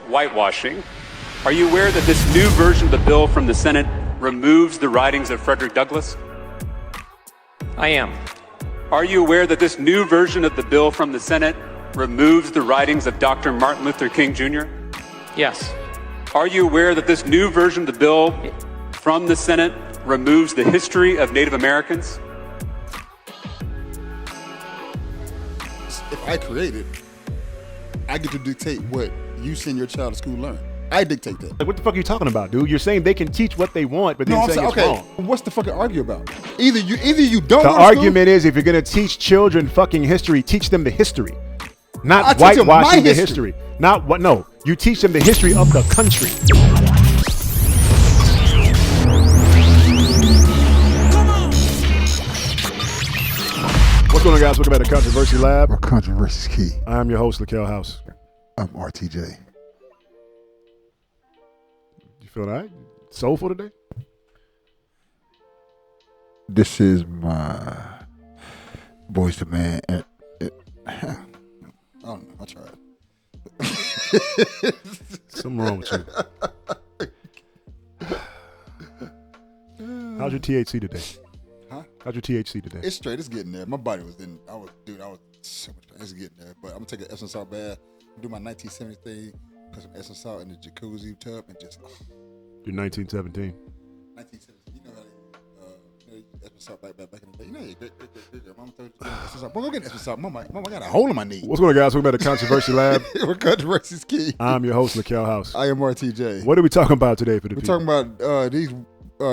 Whitewashing. Are you aware that this new version of the bill from the Senate removes the writings of Frederick Douglass? I am. Are you aware that this new version of the bill from the Senate removes the writings of Dr. Martin Luther King Jr.? Yes. Are you aware that this new version of the bill from the Senate removes the history of Native Americans? If I create it, I get to dictate what you send your child to school to learn. I dictate that. Like, what the fuck are you talking about, dude? You're saying they can teach what they want, but then saying it's wrong. What's the fucking argue about? Either you don't. The argument is, if you're gonna teach children fucking history, teach them the history, not whitewashing the history. Not what? No, you teach them the history of the country. What's going on, guys? Welcome back to Controversy Lab. Where controversy is key. I'm your host, Lakel House. I'm RTJ. You feel all right? Soulful today? This is my Boys to Man. I don't know. I tried. Something wrong with you. How's your THC today? Huh? How's your THC today? It's straight. It's getting there. My body was in. I was so much pain. It's getting there. But I'm gonna take an Epsom salt bath, do my 1970 thing, put some Epsom salt in the jacuzzi tub, and just. You're 1917. 1970. You know how they Epsom salt back in the day. You know, great. Mama told you Epsom salt. Go get Epsom salt. Mama got a hole in my knee. What's going on, guys? Welcome back to Controversy Lab. Where controversy is key. I'm your host, Lakel House. I am RTJ. What are we talking about today for the people? We're talking about these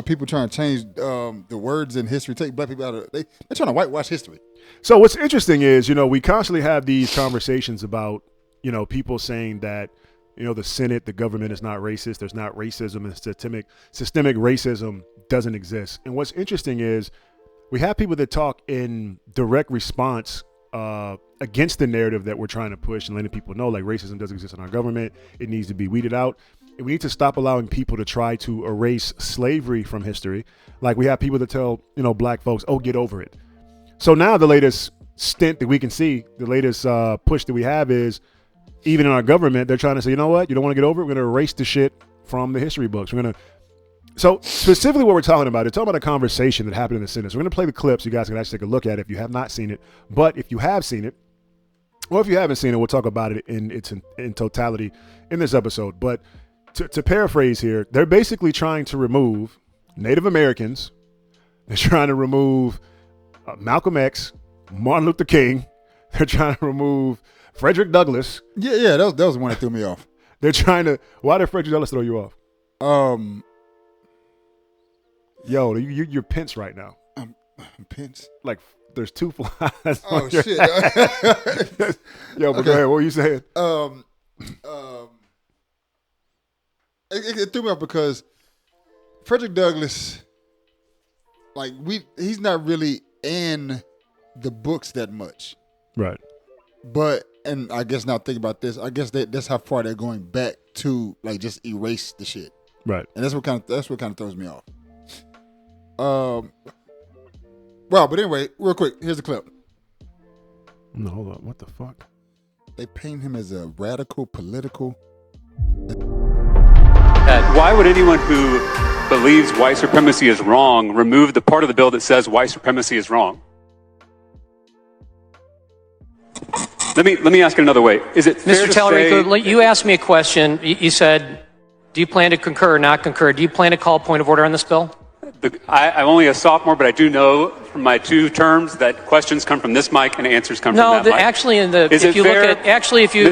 people trying to change the words in history, take black people out of they're trying to whitewash history. So what's interesting is, we constantly have these conversations about, people saying that, the Senate, the government is not racist. There's not racism, and systemic racism doesn't exist. And what's interesting is we have people that talk in direct response against the narrative that we're trying to push and letting people know, like, racism doesn't exist in our government. It needs to be weeded out. And we need to stop allowing people to try to erase slavery from history. Like, we have people that tell, black folks, oh, get over it. So now the latest stint that we can see, the latest push that we have is, even in our government, they're trying to say, you know what? You don't want to get over it? We're going to erase the shit from the history books. So specifically what we're talking about, it's talking about a conversation that happened in the Senate. So we're going to play the clips. You guys can actually take a look at it if you have not seen it. But if you have seen it, or if you haven't seen it, we'll talk about it in totality in this episode. But to paraphrase here, they're basically trying to remove Native Americans. They're trying to remove Malcolm X, Martin Luther King. They're trying to remove Frederick Douglass. Yeah, that was the one that threw me off. They're trying to. Why did Frederick Douglass throw you off? Yo, you're Pence right now. I'm Pence. Like, there's two flies. Oh shit. Yo, but go ahead. What were you saying? It threw me off because Frederick Douglass, he's not really in the books that much. Right. But, and I guess now think about this, I guess that's how far they're going back to, just erase the shit. Right. And that's what kind of throws me off. Well, but anyway, real quick, here's the clip. No, hold on. What the fuck? They paint him as a radical political. Why would anyone who believes white supremacy is wrong remove the part of the bill that says white supremacy is wrong? Let me ask it another way. Is it fair Mr. to Tallarico, say, you asked me a question. You said, do you plan to concur or not concur? Do you plan to call a point of order on this bill? I'm only a sophomore, but I do know from my 2 terms that questions come from this mic and answers come from that mic. No, actually, if you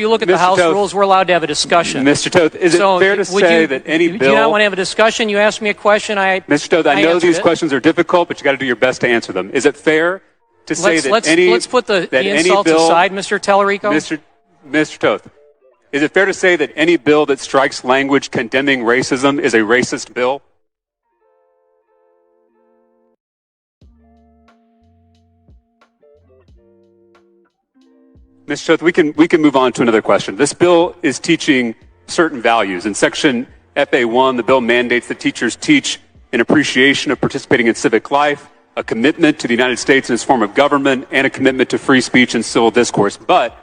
look at the House rules, we're allowed to have a discussion. Mr. Toth, is it fair to say that any bill? Do you not want to have a discussion? You asked me a question. Mr. Toth, I know these questions are difficult, but you got to do your best to answer them. Is it fair to say let's put the insults aside, Mr. Tallarico? Mr. Toth, is it fair to say that any bill that strikes language condemning racism is a racist bill? Mr. Toth, we can move on to another question. This bill is teaching certain values. In Section FA1, the bill mandates that teachers teach an appreciation of participating in civic life, a commitment to the United States and its form of government, and a commitment to free speech and civil discourse. But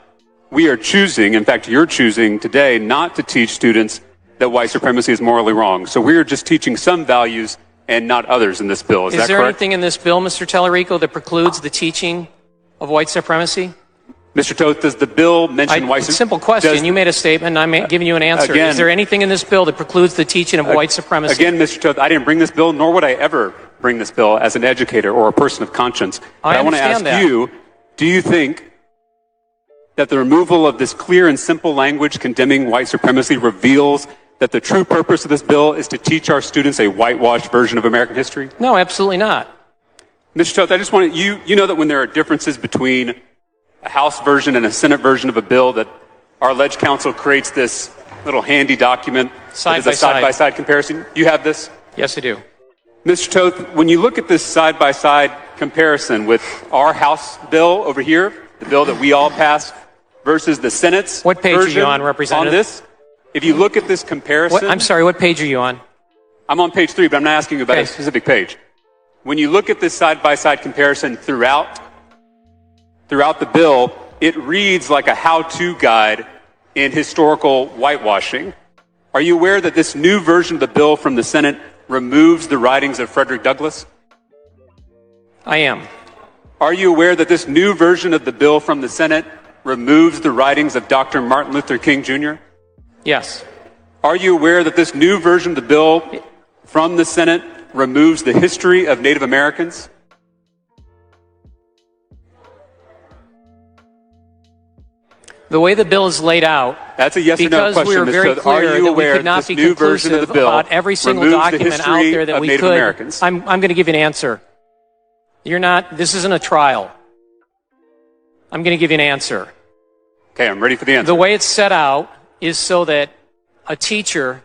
we are choosing, in fact, you're choosing today not to teach students that white supremacy is morally wrong. So we are just teaching some values and not others in this bill. Is that there correct? anything in this bill, Mr. Tallarico, that precludes the teaching of white supremacy? Mr. Toth, does the bill mention white supremacy? Simple question. You made a statement, and I'm giving you an answer. Again, is there anything in this bill that precludes the teaching of white supremacy? Again, Mr. Toth, I didn't bring this bill, nor would I ever bring this bill as an educator or a person of conscience. But I want to ask you, do you think that the removal of this clear and simple language condemning white supremacy reveals that the true purpose of this bill is to teach our students a whitewashed version of American history? No, absolutely not. Mr. Toth, I just want you know that when there are differences between a House version and a Senate version of a bill, that our Ledge Council creates this little handy document that is a side-by-side comparison. You have this? Yes, I do. Mr. Toth, when you look at this side-by-side comparison with our House bill over here, the bill that we all passed, versus the Senate's what page version are you on, Representative? On this, if you look at this comparison... I'm sorry, what page are you on? I'm on page 3, but I'm not asking you about a specific page. When you look at this side-by-side comparison throughout the bill, it reads like a how-to guide in historical whitewashing. Are you aware that this new version of the bill from the Senate removes the writings of Frederick Douglass? I am. Are you aware that this new version of the bill from the Senate removes the writings of Dr. Martin Luther King Jr.? Yes. Are you aware that this new version of the bill from the Senate removes the history of Native Americans? The way the bill is laid out, that's a yes or no question. Because we were very clear that we could not be conclusive about every single document out there that we could. I'm going to give you an answer. This isn't a trial. I'm going to give you an answer. Okay, I'm ready for the answer. The way it's set out is so that a teacher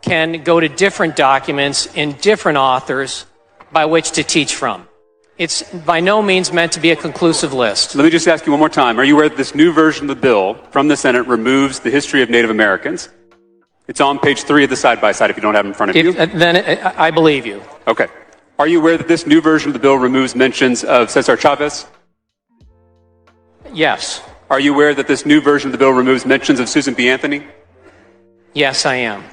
can go to different documents in different authors by which to teach from. It's by no means meant to be a conclusive list. Let me just ask you one more time. Are you aware that this new version of the bill from the Senate removes the history of Native Americans? It's on page 3 of the side-by-side if you don't have it in front of you. Then I believe you. Okay. Are you aware that this new version of the bill removes mentions of Cesar Chavez? Yes. Are you aware that this new version of the bill removes mentions of Susan B. Anthony? Yes, I am.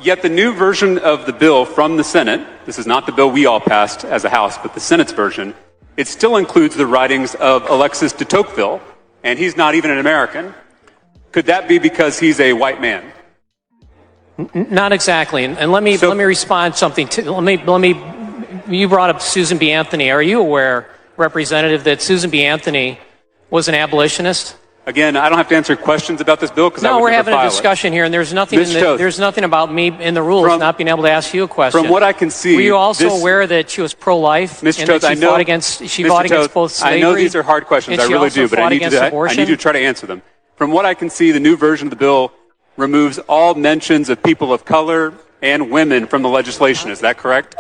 Yet the new version of the bill from the Senate, this is not the bill we all passed as a House, but the Senate's version, it still includes the writings of Alexis de Tocqueville, and he's not even an American. Could that be because he's a white man? Not exactly. And let me respond something to, you brought up Susan B. Anthony. Are you aware, Representative, that Susan B. Anthony was an abolitionist? Again, I don't have to answer questions about this bill because I would we're never having a discussion here, and there's nothing. There's nothing about me in the rules not being able to ask you a question. From what I can see, were you also aware that she was pro-life? Mr. Toth, I know she fought against both slavery. I know these are hard questions. I really do, but I need you to try to answer them. From what I can see, the new version of the bill removes all mentions of people of color and women from the legislation. Is that correct?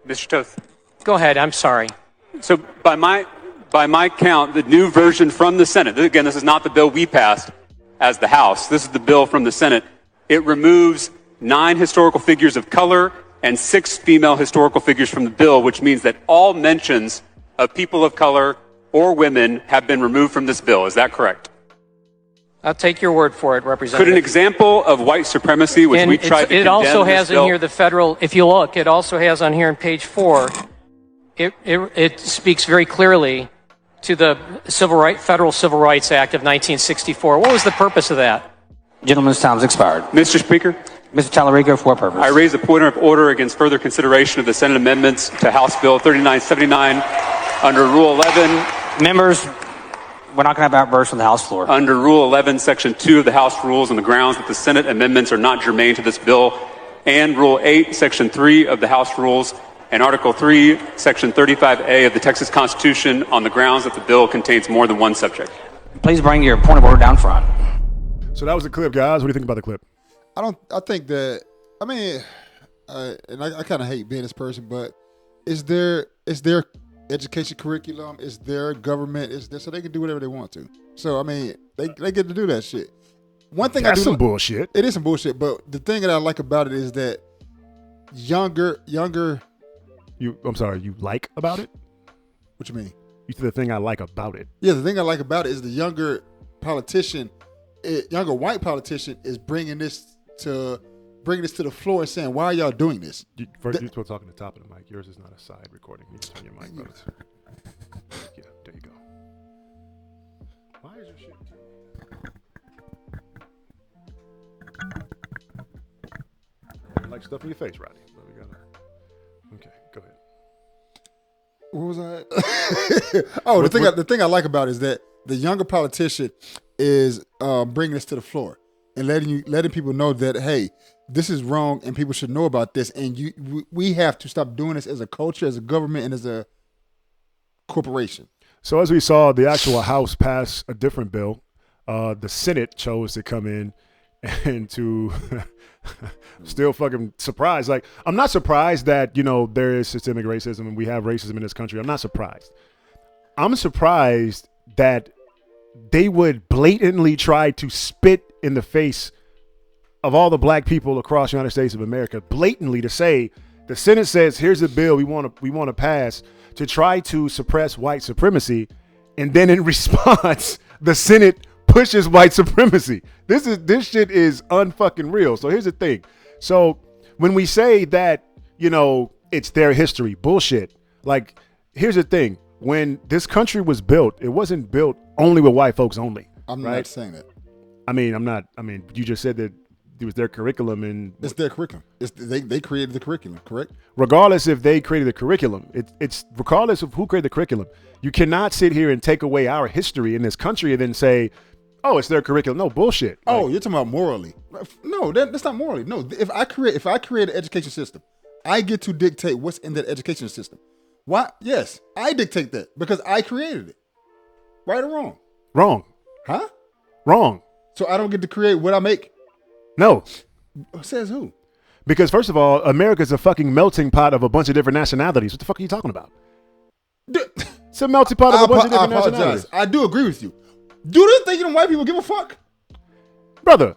Mr. Toth. Go ahead. I'm sorry. So by my count, the new version from the Senate, again, this is not the bill we passed as the House. This is the bill from the Senate. It removes 9 historical figures of color and 6 female historical figures from the bill, which means that all mentions of people of color or women have been removed from this bill. Is that correct? I'll take your word for it, Representative. Could an example of white supremacy, which we tried to condemn, it also has in here the federal, if you look, it also has on here on page 4, it speaks very clearly to the Federal Civil Rights Act of 1964. What was the purpose of that? Gentleman's time's expired. Mr. Speaker. Mr. Tallarico, for purpose. I raise a point of order against further consideration of the Senate amendments to House Bill 3979 under Rule 11. Members, we're not going to have outbursts on the House floor. Under Rule 11, Section 2 of the House Rules on the grounds that the Senate amendments are not germane to this bill, and Rule 8, Section 3 of the House Rules, and Article 3, Section 35A of the Texas Constitution on the grounds that the bill contains more than one subject. Please bring your point of order down front. So that was the clip, guys. What do you think about the clip? I think that, I mean, and I kind of hate being this person, but is there education curriculum? Is there government? Is there, so they can do whatever they want to? So, I mean, they get to do that shit. one thing That's I do some bullshit. It is some bullshit, but the thing that I like about it is that younger. I'm sorry. You like about it? What you mean? You said the thing I like about it. Yeah, the thing I like about it is the younger white politician is bringing this to the floor and saying, "Why are y'all doing this?" First, you're supposed to talk on the top of the mic. Yours is not a side recording. You just turn your mic, brother. Yeah, there you go. Why is your shit? Like stuff in your face, Rodney. But we gotta. Okay, go ahead. What was I? Oh, the thing I like about it is that the younger politician is bringing this to the floor and letting people know that, hey, this is wrong and people should know about this, and we have to stop doing this as a culture, as a government, and as a corporation. So as we saw, the actual House passed a different bill. The Senate chose to come in and to still fucking surprised. Like, I'm not surprised that, there is systemic racism and we have racism in this country. I'm not surprised. I'm surprised that they would blatantly try to spit in the face of all the black people across the United States of America, blatantly to say, the Senate says, here's a bill we want to pass to try to suppress white supremacy. And then in response, the Senate pushes white supremacy. This shit is unfucking real. So here's the thing. So when we say that, it's their history, bullshit. Like, here's the thing. When this country was built, it wasn't built only with white folks only. I'm right? not saying that. You just said that it was their curriculum, and it's their curriculum. They created the curriculum, correct? Regardless if they created the curriculum, it's regardless of who created the curriculum. You cannot sit here and take away our history in this country and then say, oh, it's their curriculum. No, bullshit. Oh, you're talking about morally. No, that's not morally. No, if I create an education system, I get to dictate what's in that education system. Why? Yes, I dictate that because I created it. Right or wrong? Wrong. Huh? Wrong. So I don't get to create what I make? No. Says who? Because first of all, America's a fucking melting pot of a bunch of different nationalities. What the fuck are you talking about? It's a melting pot of a bunch of different nationalities. I do agree with you. Do they think them white people give a fuck? Brother,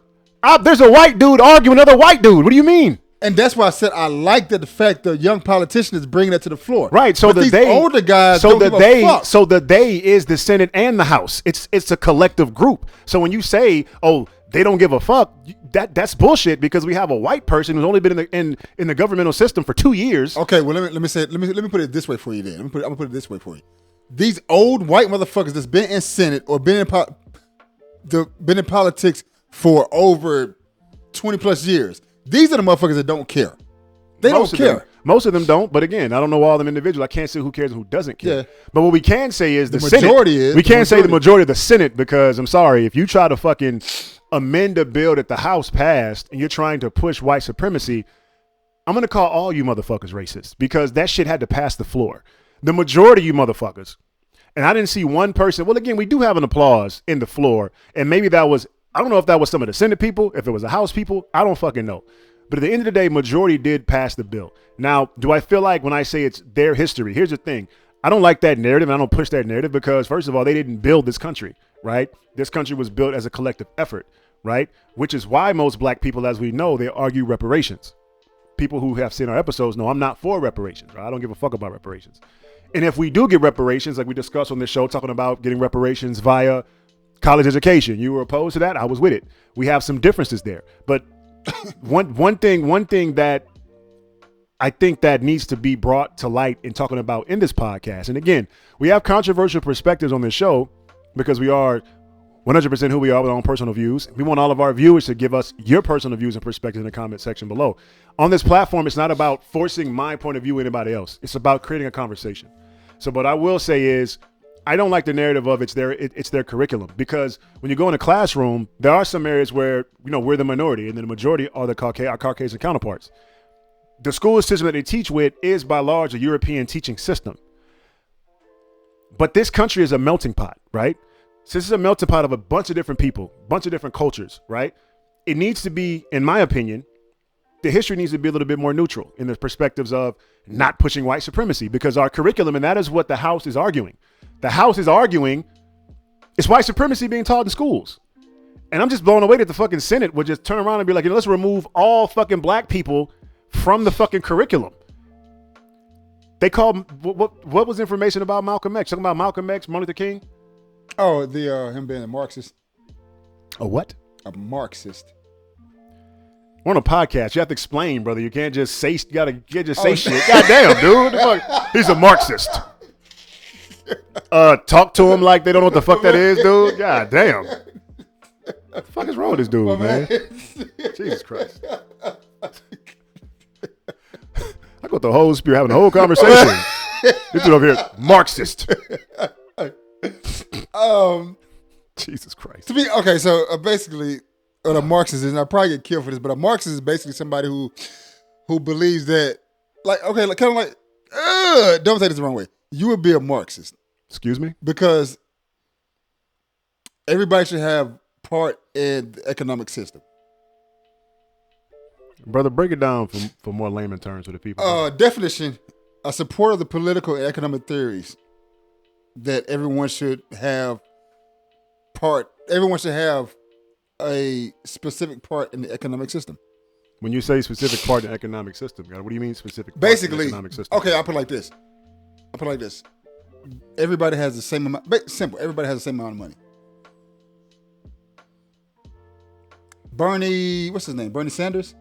there's a white dude arguing with another white dude. What do you mean? And that's why I said I like the fact the young politician is bringing that to the floor. Right. So but these older guys don't give a fuck. So the they is the Senate and the House. It's a collective group. So when you say, oh, they don't give a fuck, that's bullshit because we have a white person who's only been in the governmental system for 2 years. Okay, well let me put it this way for you then. I'm gonna put it this way for you. These old white motherfuckers that's been in Senate or been in politics for over 20 plus years. These are the motherfuckers that don't care. They don't care. Most of them don't, but again, I don't know all them individuals. I can't say who cares and who doesn't care. Yeah. But what we can say is the majority Senate. is. We can't say the majority of the Senate because I'm sorry, if you try to fucking amend a bill that the House passed and you're trying to push white supremacy, I'm going to call all you motherfuckers racist because that shit had to pass the floor. The majority of you motherfuckers. And I didn't see one person. Well, again, we do have an applause in the floor. And maybe that was, I don't know if that was some of the Senate people, if it was the House people. I don't fucking know. But at the end of the day, majority did pass the bill. Now, do I feel like when I say it's their history, here's the thing. I don't like that narrative. And I don't push that narrative because, first of all, they didn't build this country, right? This country was built as a collective effort, right? Which is why most black people, as we know, they argue reparations. People who have seen our episodes know I'm not for reparations, right? I don't give a fuck about reparations. And if we do get reparations, like we discussed on this show, talking about getting reparations via college education, you were opposed to that. I was with it. We have some differences there. But one thing that I think that needs to be brought to light in talking about in this podcast. And again, we have controversial perspectives on this show because we are 100% who we are with our own personal views. We want all of our viewers to give us your personal views and perspectives in the comment section below. On this platform, it's not about forcing my point of view on anybody else. It's about creating a conversation. So what I will say is I don't like the narrative of it's their curriculum because when you go in a classroom, there are some areas where, we're the minority and then the majority are our Caucasian counterparts. The school system that they teach with is by large a European teaching system. But this country is a melting pot, right? So this is a melting pot of a bunch of different people, bunch of different cultures, right? It needs to be, in my opinion, the history needs to be a little bit more neutral in the perspectives of not pushing white supremacy because our curriculum, and that is what the House is arguing. The House is arguing it's white supremacy being taught in schools. And I'm just blown away that the fucking Senate would just turn around and be like, let's remove all fucking black people from the fucking curriculum. They called, what was information about Malcolm X? Talking about Malcolm X, Martin Luther King? Oh, him being a Marxist. A what? A Marxist. We're on a podcast. You have to explain, brother. You can't just say, shit. God damn, dude. What the fuck? He's a Marxist. Talk to him like they don't know what the fuck that is, dude. God damn. What the fuck is wrong with this dude, man? Jesus Christ. I got the whole spirit having the whole conversation. This dude over here, Marxist. Jesus Christ. So basically, what a Marxist is, and I probably get killed for this, but a Marxist is basically somebody who believes that, don't take this the wrong way. You would be a Marxist. Excuse me? Because everybody should have part in the economic system. Brother, break it down for more layman terms for the people. Definition: a supporter of the political and economic theories that everyone should have part. Everyone should have a specific part in the economic system. When you say specific part in the economic system, what do you mean specific part Basically, in the economic system? Okay, I'll put it like this. Everybody has the same amount. Simple. Everybody has the same amount of money. What's his name? Bernie Sanders.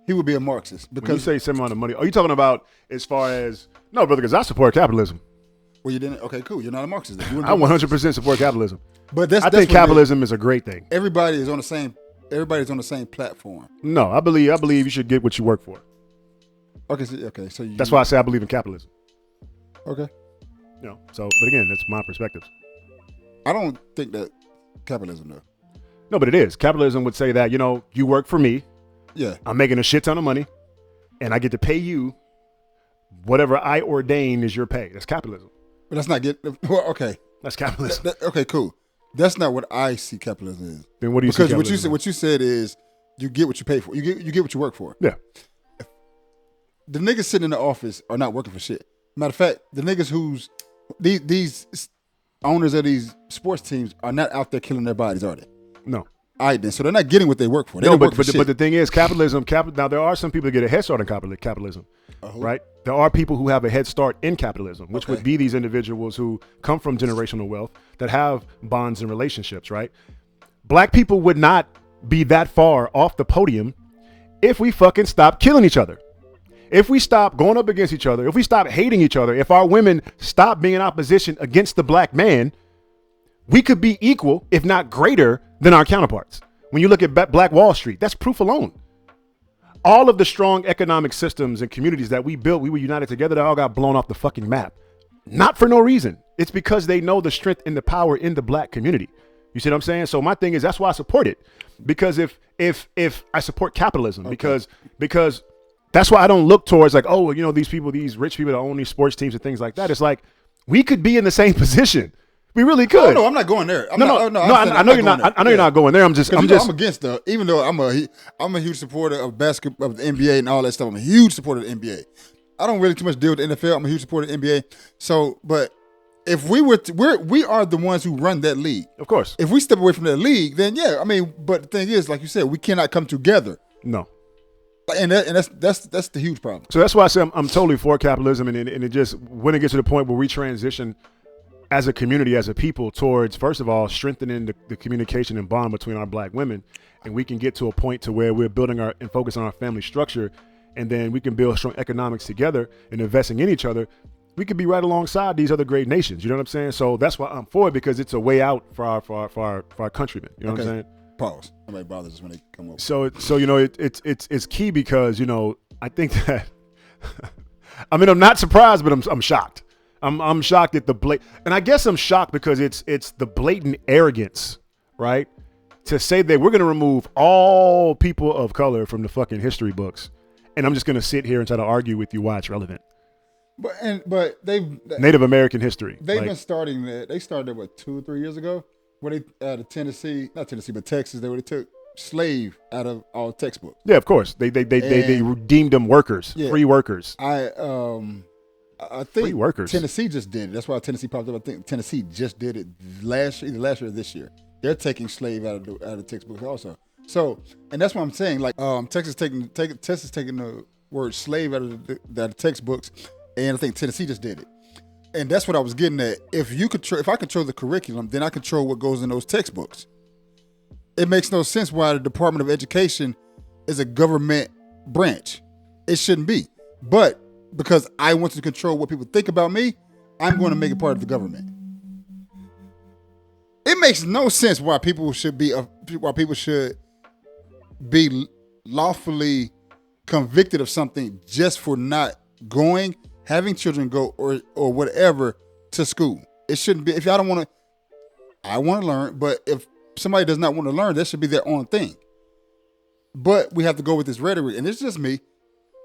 He would be a Marxist because when you say same amount of money, are you talking about as far as no, brother? Because I support capitalism. Well, you didn't. Okay, cool. You're not a Marxist. Then. I 100% support capitalism. But I think capitalism is a great thing. Everybody's on the same platform. No, I believe you should get what you work for. Okay. So that's why I say I believe in capitalism. Okay. But again, that's my perspective. I don't think that capitalism though. No, but it is. Capitalism would say that, you work for me. Yeah. I'm making a shit ton of money and I get to pay you whatever I ordain is your pay. That's capitalism. But that's not okay. That's capitalism. Okay, cool. That's not what I see capitalism is. Then what do you see capitalism? Because what you said is you get what you pay for. You get what you work for. Yeah. The niggas sitting in the office are not working for shit. Matter of fact, the niggas these owners of these sports teams are not out there killing their bodies, are they? No. All right, then. So they're not getting what they work for. But the thing is, capitalism. Now there are some people that get a head start in capitalism, right? There are people who have a head start in capitalism, which would be these individuals who come from generational wealth that have bonds and relationships, right? Black people would not be that far off the podium if we fucking stopped killing each other. If we stop going up against each other, if we stop hating each other, if our women stop being in opposition against the black man, we could be equal, if not greater, than our counterparts. When you look at Black Wall Street, that's proof alone. All of the strong economic systems and communities that we built, we were united together, they all got blown off the fucking map. Not for no reason. It's because they know the strength and the power in the black community. You see what I'm saying? So my thing is, that's why I support it. Because if I support capitalism, because that's why I don't look towards like, these people, these rich people that own these sports teams and things like that. It's like, we could be in the same position. We really could. No, I'm not going there. I know you're not. I know you're not going there. I'm just. I'm against even though I'm a huge supporter of basketball, of the NBA and all that stuff. I'm a huge supporter of the NBA. I don't really too much deal with the NFL. I'm a huge supporter of the NBA. So, but if we are the ones who run that league. Of course. If we step away from that league, then yeah. I mean, but the thing is, like you said, we cannot come together. No. And that's the huge problem. So that's why I say I'm totally for capitalism, and it just when it gets to the point where we transition as a community, as a people, towards first of all strengthening the communication and bond between our black women, and we can get to a point to where we're building and focus on our family structure, and then we can build strong economics together and investing in each other. We could be right alongside these other great nations. You know what I'm saying? So that's why I'm for it, because it's a way out for our countrymen. You know what I'm saying? Pause. Nobody bothers us when they come over. So it's key because I think that I mean, I'm not surprised, but I'm shocked. I'm shocked at and I guess I'm shocked because it's the blatant arrogance, right? To say that we're going to remove all people of color from the fucking history books, and I'm just going to sit here and try to argue with you why it's relevant. But Native American history. They've been starting that. They started 2 or 3 years ago. Where they not Tennessee, but Texas, they took slave out of all textbooks. Yeah, of course. They deemed them workers, free workers. I think free workers. Tennessee just did it. That's why Tennessee popped up. I think Tennessee just did it either last year or this year. they're taking slave out of the textbooks also. So, and that's what I'm saying. Like, Texas taking the word slave out of the textbooks, and I think Tennessee just did it. And that's what I was getting at. If I control the curriculum, then I control what goes in those textbooks. It makes no sense why the Department of Education is a government branch. It shouldn't be. But because I want to control what people think about me, I'm going to make it part of the government. It makes no sense why people should be lawfully convicted of something just for not having children go or whatever to school. It shouldn't be. If y'all don't want to, I want to learn, but if somebody does not want to learn, that should be their own thing. But we have to go with this rhetoric, and it's just me,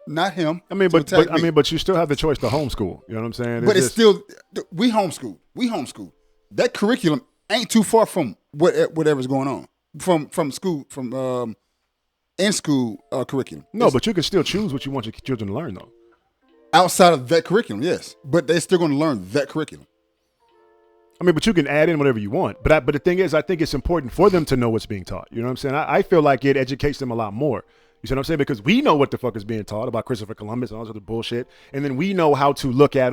not him. But you still have the choice to homeschool. You know what I'm saying? It's still we homeschool. That curriculum ain't too far from whatever's going on from school in school curriculum. No, but you can still choose what you want your children to learn, though. Outside of that curriculum, yes, but they're still going to learn that curriculum. But you can add in whatever you want. But the thing is, I think it's important for them to know what's being taught. You know what I'm saying? I feel like it educates them a lot more. You see what I'm saying? Because we know what the fuck is being taught about Christopher Columbus and all this other bullshit. And then we know how to look at,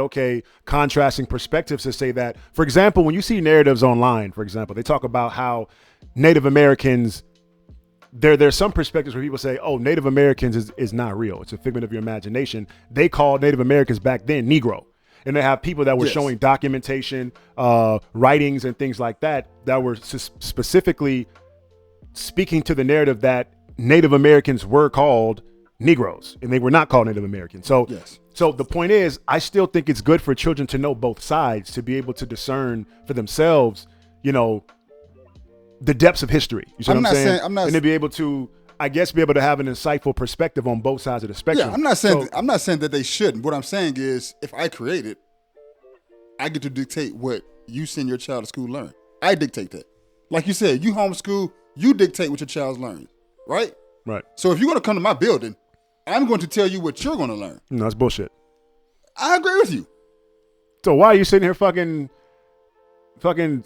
contrasting perspectives to say that, for example, when you see narratives online, for example, they talk about how Native Americans, there's some perspectives where people say, oh, Native Americans is not real. It's a figment of your imagination. They called Native Americans back then Negro. And they have people that were showing documentation, writings and things like that were specifically speaking to the narrative that Native Americans were called Negroes and they were not called Native Americans. So the point is, I still think it's good for children to know both sides, to be able to discern for themselves, the depths of history. You see what I'm saying? And to be able to, I guess, be able to have an insightful perspective on both sides of the spectrum. Yeah, I'm not saying that they shouldn't. What I'm saying is, if I create it, I get to dictate what you send your child to school to learn. I dictate that. Like you said, you homeschool, you dictate what your child's learning, right? Right. So if you're going to come to my building, I'm going to tell you what you're going to learn. No, that's bullshit. I agree with you. So why are you sitting here fucking jumping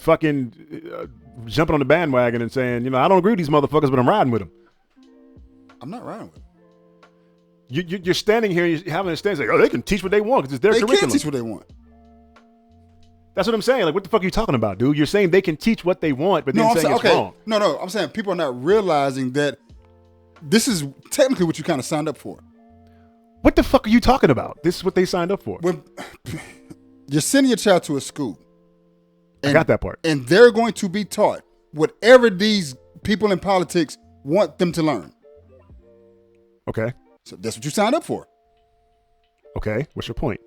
on the bandwagon and saying, I don't agree with these motherfuckers, but I'm riding with them? I'm not riding with them. You're standing here, you're having a stand, like, they can teach what they want because it's their curriculum. They can teach what they want. That's what I'm saying. Like, what the fuck are you talking about, dude? You're saying they can teach what they want, but then saying it's wrong. No. I'm saying people are not realizing that this is technically what you kind of signed up for. What the fuck are you talking about? This is what they signed up for. You're sending your child to a school. I got that part. And they're going to be taught whatever these people in politics want them to learn. Okay. So that's what you signed up for. Okay. What's your point?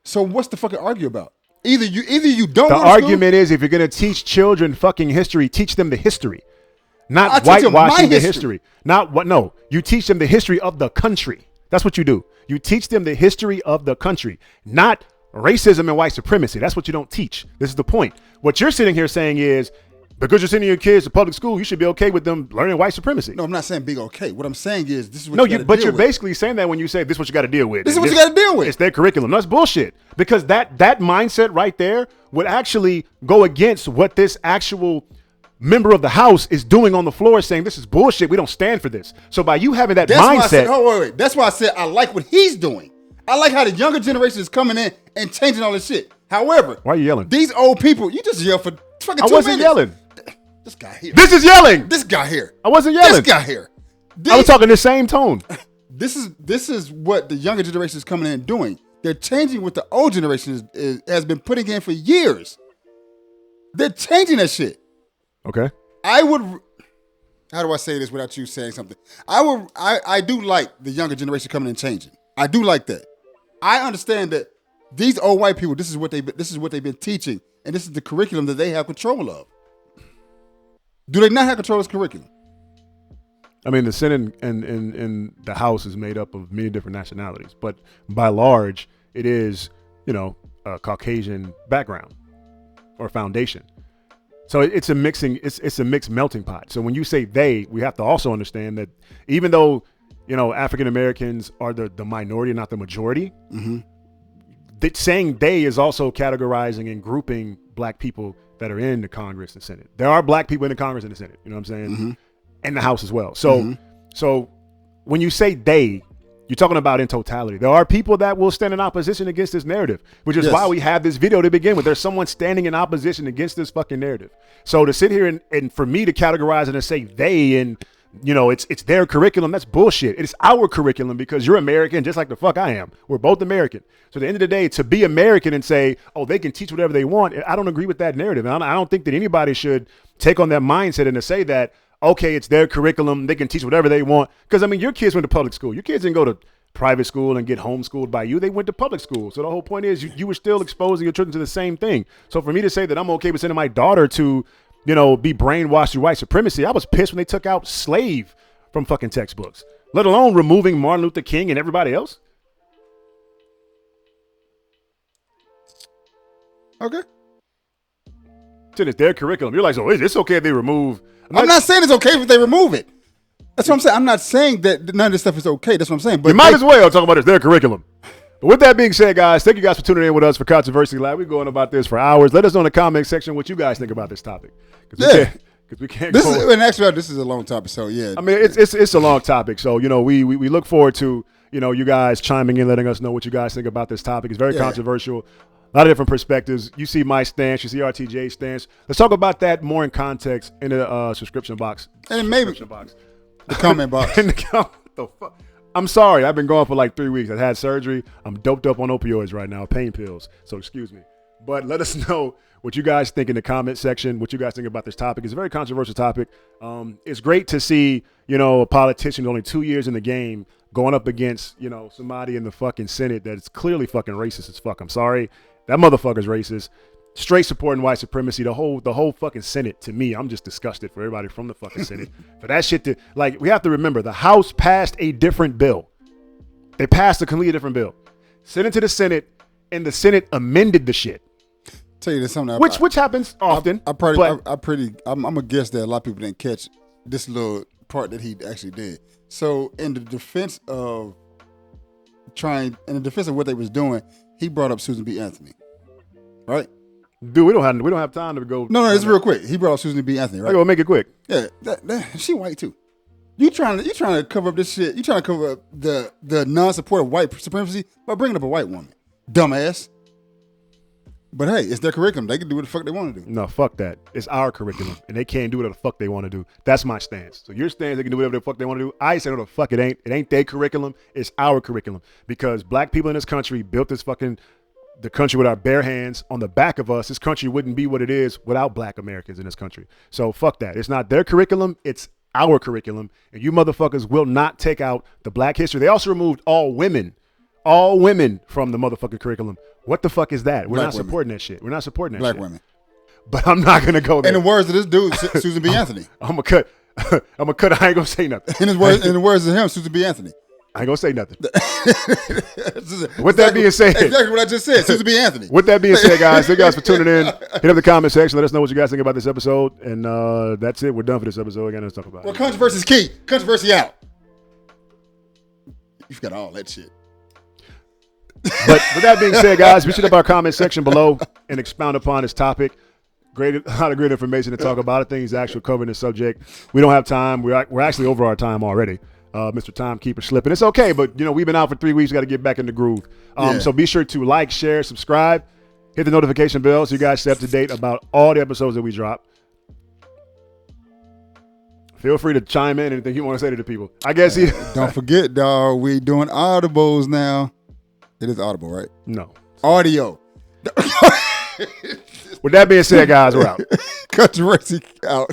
So what's the fucking argue about? Either you don't. The argument is, if you're going to teach children fucking history, teach them the history, not whitewashing the history. Not what? No, you teach them the history of the country. That's what you do. You teach them the history of the country, not racism and white supremacy. That's what you don't teach. This is the point. What you're sitting here saying is, because you're sending your kids to public school, you should be okay with them learning white supremacy. No, I'm not saying be okay. What I'm saying is, this is what you're basically saying that when you say this is what you got to deal with. This is what you got to deal with. It's their curriculum. That's bullshit. Because that mindset right there would actually go against what this actual member of the House is doing on the floor, saying this is bullshit. We don't stand for this. So by you having that mindset, wait. That's why I said I like what he's doing. I like how the younger generation is coming in and changing all this shit. However, why are you yelling? These old people, you just yell for fucking 2 minutes. I wasn't yelling. This guy here. This is yelling. This guy here. I wasn't yelling. This guy here. I was talking the same tone. This is what the younger generation is coming in and doing. They're changing what the old generation has been putting in for years. They're changing that shit. Okay. How do I say this without you saying something? I do like the younger generation coming in and changing. I do like that. I understand that these old white people, this is what they've been teaching, and this is the curriculum that they have control of. Do they not have control of this curriculum? I mean, the Senate and the House is made up of many different nationalities, but by large, it is, a Caucasian background or foundation. So it's a mixed melting pot. So when you say they, we have to also understand that even though, African Americans are the minority, not the majority, saying they is also categorizing and grouping black people that are in the Congress and Senate. There are black people in the Congress and the Senate. You know what I'm saying? And the House as well. So, so when you say they, you're talking about in totality. There are people that will stand in opposition against this narrative, which is why we have this video to begin with. There's someone standing in opposition against this fucking narrative. So to sit here and for me to categorize it and say they and, you know, it's their curriculum, that's bullshit. It's our curriculum because you're American just like the fuck I am. We're both American. So at the end of the day, to be American and say, oh, they can teach whatever they want, I don't agree with that narrative. And I don't think that anybody should take on that mindset and to say that, okay, it's their curriculum, they can teach whatever they want. Because, I mean, your kids went to public school. Your kids didn't go to private school and get homeschooled by you. They went to public school. So the whole point is you were still exposing your children to the same thing. So for me to say that I'm okay with sending my daughter to, you know, be brainwashed through white supremacy, I was pissed when they took out slave from fucking textbooks, let alone removing Martin Luther King and everybody else. Okay. So it's their curriculum. You're like, so it's okay if they remove. I'm not saying it's okay if they remove it. That's what I'm saying. I'm not saying that none of this stuff is okay. That's what I'm saying. But you might as well talk about it's their curriculum. But with that being said, guys, thank you guys for tuning in with us for Controversy Live. We're going about this for hours. Let us know in the comment section what you guys think about this topic. Because we can't this go. Is, in actuality, this is a long topic. So yeah. I mean, it's a long topic. So you know, we look forward to, you know, you guys chiming in, letting us know what you guys think about this topic. It's very controversial. A lot of different perspectives. You see my stance. You see RTJ's stance. Let's talk about that more in context in the subscription box. And maybe the comment box. The fuck? I'm sorry. I've been gone for like 3 weeks. I had surgery. I'm doped up on opioids right now, pain pills. So excuse me. But let us know what you guys think in the comment section, what you guys think about this topic. It's a very controversial topic. It's great to see, you know, a politician only 2 years in the game going up against, you know, somebody in the fucking Senate that's clearly fucking racist as fuck. I'm sorry. That motherfucker's racist. Straight supporting white supremacy. The whole fucking Senate, to me, I'm just disgusted for everybody from the fucking Senate. For that shit to, like, we have to remember, the House passed a different bill. They passed a completely different bill. Sent it to the Senate, and the Senate amended the shit. Tell you there's something which happens often. I'm gonna guess that a lot of people didn't catch this little part that he actually did. So in the defense of what they was doing, he brought up Susan B. Anthony, right? Dude, we don't have time to go. No, it's real quick. He brought up Susan B. Anthony, right? I'm gonna make it quick. Yeah, she white too. You trying to cover up this shit? You trying to cover up the non-support of white supremacy by bringing up a white woman, dumbass. But hey, it's their curriculum. They can do what the fuck they want to do. No, fuck that. It's our curriculum, and they can't do whatever the fuck they want to do. That's my stance. So your stance, they can do whatever the fuck they want to do. I say, no, the fuck it ain't. It ain't their curriculum. It's our curriculum. Because black people in this country built this fucking the country with our bare hands on the back of us. This country wouldn't be what it is without black Americans in this country. So fuck that. It's not their curriculum. It's our curriculum. And you motherfuckers will not take out the black history. They also removed all women from the motherfucking curriculum. What the fuck is that? We're not supporting that shit. We're not supporting that black shit. Women. But I'm not going to go there. In the words of this dude, Susan B. Anthony. I'm going to cut. I ain't going to say nothing. In the words of him, Susan B. Anthony. I ain't going to say nothing. With that being said. Exactly what I just said. Susan B. Anthony. With that being said, guys, thank you guys for tuning in. Hit up the comment section. Let us know what you guys think about this episode. And that's it. We're done for this episode. Again, let's talk about it. Controversy is key. Controversy out. You forgot all that shit. But with that being said, guys, we should have our comment section below and expound upon this topic. A lot of great information to talk about. I think he's actually covering the subject. We don't have time. We're actually over our time already. Mr. Timekeeper slipping. It's okay, but you know we've been out for 3 weeks. We got to get back in the groove. So be sure to like, share, subscribe, hit the notification bell so you guys stay up to date about all the episodes that we drop. Feel free to chime in anything you want to say to the people. I guess don't forget, dog. We doing audibles now. It is audible, right? No. Audio. With that being said, guys, we're out. Controversy out.